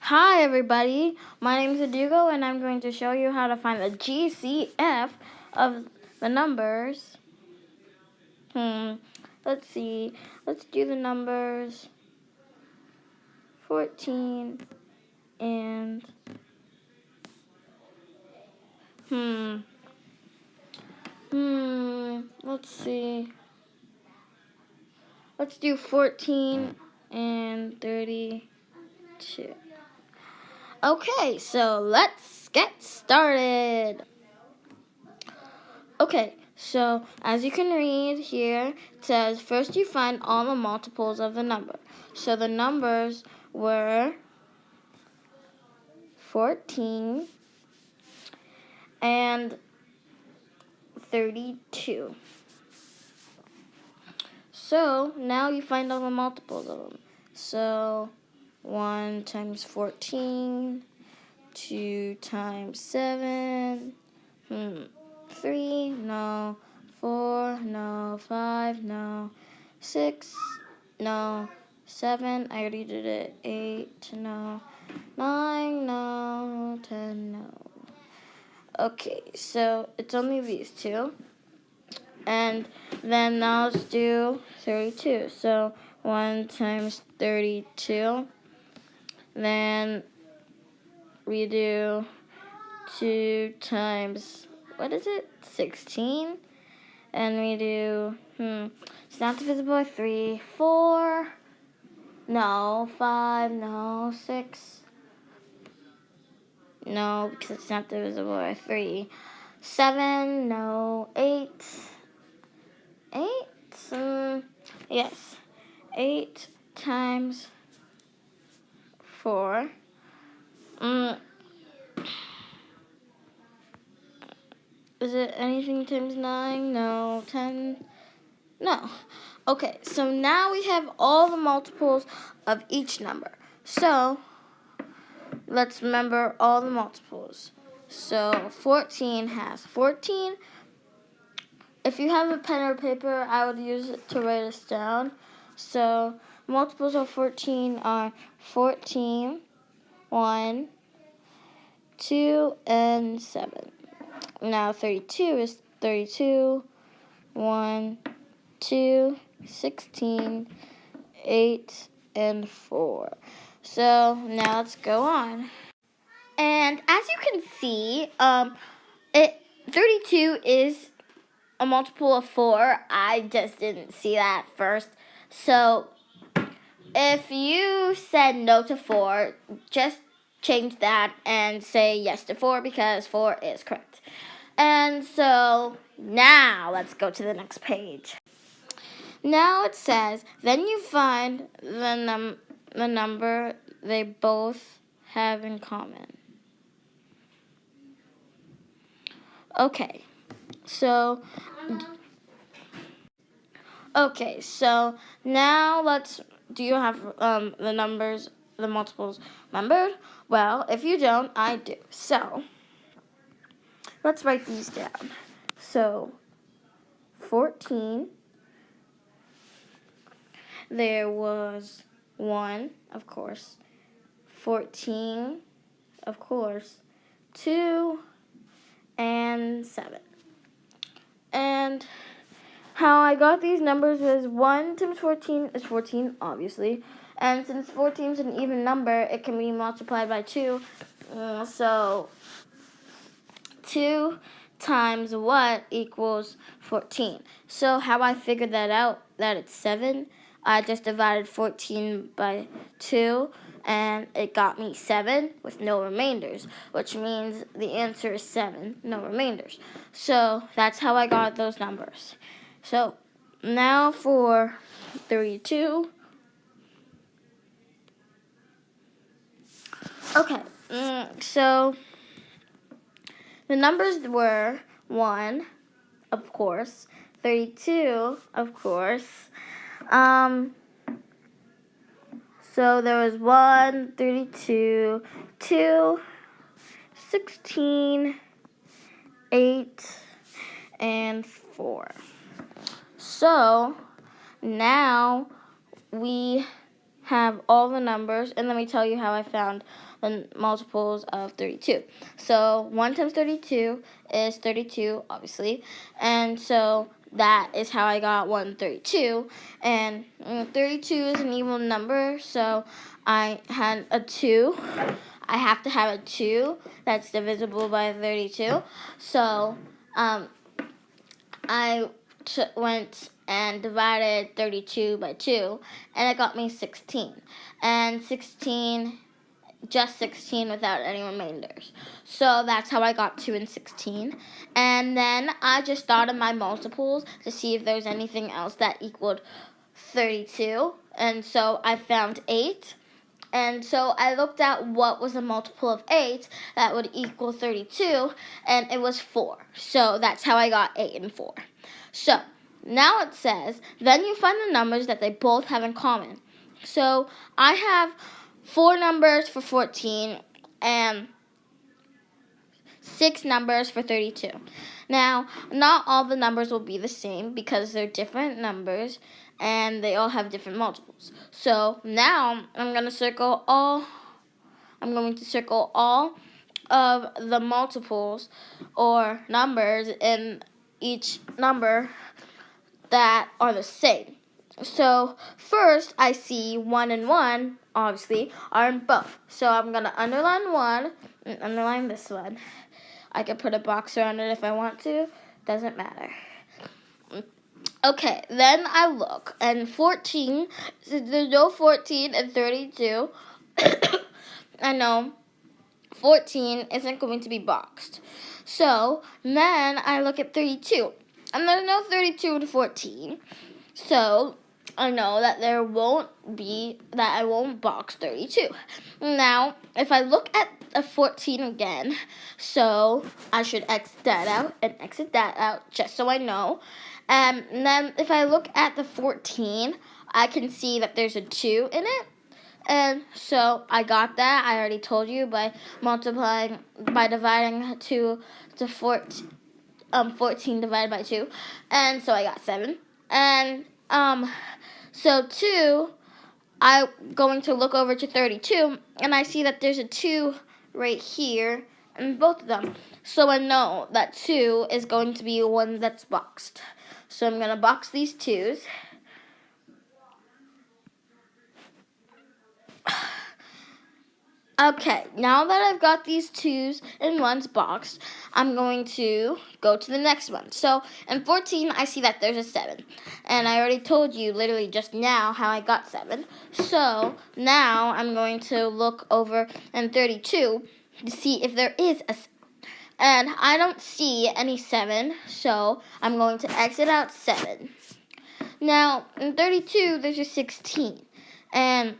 Hi everybody, my name is Adaugo and I'm going to show you how to find the GCF of the numbers. Let's see, let's do the numbers 14 and let's see, let's do 14 and 32. Okay, so let's get started. Okay, so as you can read here, it says first you find all the multiples of the number. So the numbers were 14 and 32. So now you find all the multiples of them. So 1 times 14, 2 times 7, 3, no, 4, no, 5, no, 6, no, 7, I already did it, 8, no, 9, no, 10, no. Okay, so it's only these two. And then now let's do 32. So 1 times 32. Then we do 2 times, 16? And we do, it's not divisible by 3, 4, no, 5, no, 6, no, because it's not divisible by 3, 7, no, 8, yes, 8 times 4, is it anything times 9? No. 10? No. Okay, so now we have all the multiples of each number. So, let's remember all the multiples. So, 14 has 14. If you have a pen or paper, I would use it to write this down. So, multiples of 14 are 14, 1, 2, and 7. Now 32 is 32, 1, 2, 16, 8, and 4. So now let's go on. And as you can see, 32 is a multiple of 4. I just didn't see that first. So if you said no to 4, just change that and say yes to 4 because 4 is correct. And so now let's go to the next page. Now it says, then you find the number they both have in common. Okay, so now do you have the numbers, the multiples remembered? Well, if you don't, I do. So let's write these down. So 14, there was 1, of course, 14, of course, 2, and 7. And how I got these numbers was 1 times 14 is 14, obviously. And since 14 is an even number, it can be multiplied by 2. So 2 times what equals 14. So how I figured that out, that it's 7, I just divided 14 by 2, and it got me 7 with no remainders, which means the answer is 7, no remainders. So that's how I got those numbers. So now for 32. Okay, so the numbers were 1, of course, 32, of course. So there was 1, 32, 2, 16, 8, and 4. So now we have all the numbers, and let me tell you how I found the multiples of 32. So 1 times 32 is 32, obviously, and so that is how I got 132, and 32 is an even number, so I had a 2. I have to have a 2 that's divisible by 32, so I went and divided 32 by 2, and it got me 16. And 16, just 16 without any remainders. So that's how I got 2 and 16. And then I just thought of my multiples to see if there was anything else that equaled 32. And so I found 8. And so I looked at what was a multiple of 8 that would equal 32, and it was 4. So that's how I got 8 and 4. So now it says, then you find the numbers that they both have in common. So I have 4 numbers for 14 and 6 numbers for 32. Now, not all the numbers will be the same because they're different numbers and they all have different multiples. So now I'm going to circle all of the multiples or numbers in each number that are the same. So first I see 1 and 1, obviously, are in both. So I'm going to underline 1 and underline this one. I can put a box around it if I want to. Doesn't matter. Okay, then I look, and 14, since there's no 14 and 32, I know 14 isn't going to be boxed. So then I look at 32, and there's no 32 and 14. So I know that I won't box 32. Now, if I look at a 14 again, so I should exit that out and exit that out just so I know. And then if I look at the 14, I can see that there's a 2 in it. And so I got that. I already told you by dividing 2 to 14, 14 divided by 2. And so I got 7. And so 2, I'm going to look over to 32, and I see that there's a 2 right here in both of them. So I know that 2 is going to be one that's boxed. So I'm going to box these 2's. Okay, now that I've got these 2's and 1's boxed, I'm going to go to the next one. So in 14, I see that there's a 7. And I already told you literally just now how I got 7. So now I'm going to look over in 32 to see if there is a 7. And I don't see any 7, so I'm going to exit out 7. Now, in 32, there's a 16. And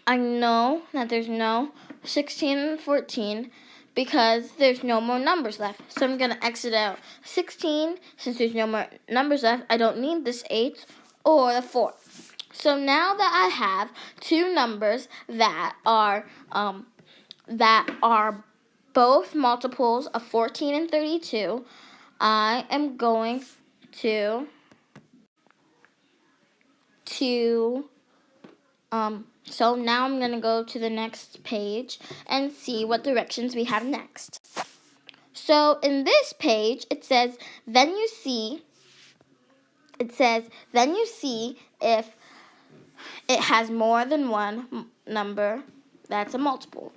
I know that there's no 16 and 14 because there's no more numbers left. So I'm going to exit out 16. Since there's no more numbers left, I don't need this 8 or the 4. So now that I have 2 numbers that are both multiples of 14 and 32, I am going to so now I'm going to go to the next page and see what directions we have next. So in this page, it says, then you see if it has more than one number that's a multiple.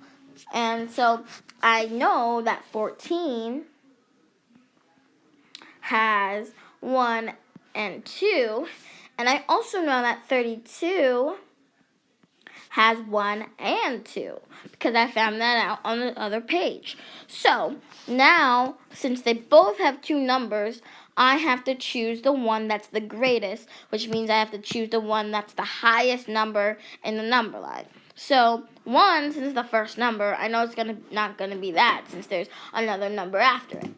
And so I know that 14 has 1 and 2, and I also know that 32 has 1 and 2 because I found that out on the other page. So now, since they both have 2 numbers, I have to choose the one that's the greatest, which means I have to choose the one that's the highest number in the number line. So 1, since it's the first number, I know it's not gonna be that since there's another number after it.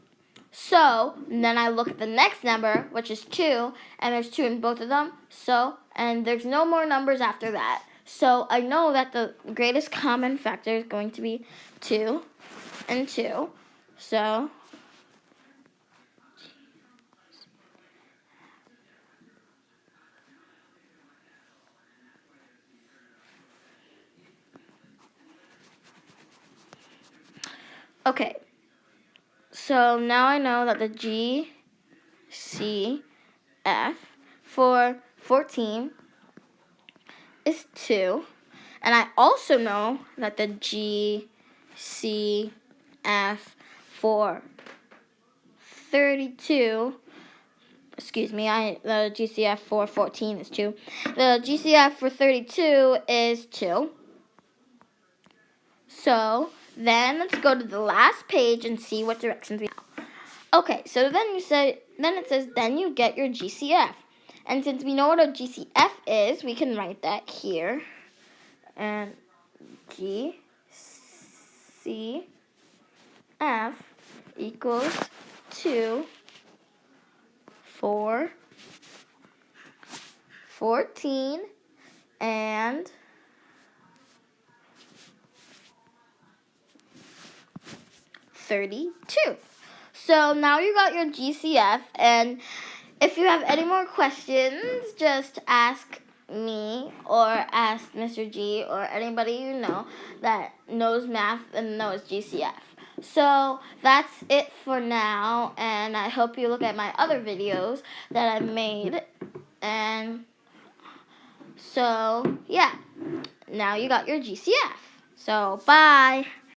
So then I look at the next number, which is 2, and there's 2 in both of them. And there's no more numbers after that. So I know that the greatest common factor is going to be 2 and 2. So Okay, so now I know that the GCF for 14 is 2. And I also know that the GCF for 32, excuse me, the GCF for 14 is 2. The GCF for 32 is 2. So then let's go to the last page and see what directions we have. Okay, so then it says then you get your GCF. And since we know what a GCF is, we can write that here. And GCF equals 2 for 14 and 32. So now you got your GCF, and if you have any more questions, just ask me or ask Mr. G or anybody you know that knows math and knows GCF. So that's it for now, and I hope you look at my other videos that I made. And so, yeah, now you got your GCF. So, bye.